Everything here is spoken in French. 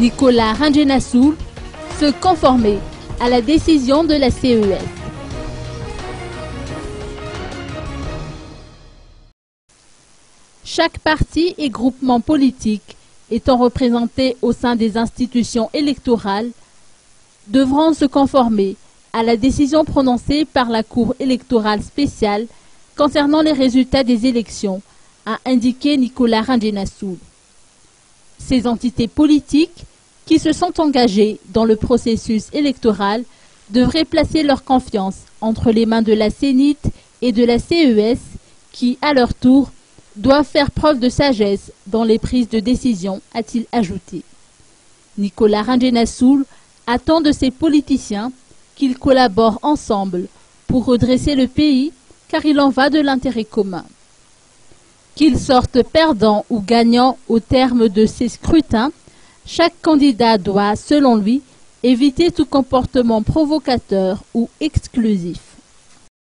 Nicolas Rangenassoul se conformer à la décision de la CES. Chaque parti et groupement politique étant représentés au sein des institutions électorales devront se conformer à la décision prononcée par la Cour électorale spéciale concernant les résultats des élections, a indiqué Nicolas Rangenassoul. Ces entités politiques qui se sont engagées dans le processus électoral devraient placer leur confiance entre les mains de la CENIT et de la CES qui, à leur tour, doivent faire preuve de sagesse dans les prises de décision, a-t-il ajouté. Nicolas Rangenassoul attend de ces politiciens qu'ils collaborent ensemble pour redresser le pays, car il en va de l'intérêt commun. Qu'ils sortent perdants ou gagnants au terme de ces scrutins, chaque candidat doit, selon lui, éviter tout comportement provocateur ou exclusif.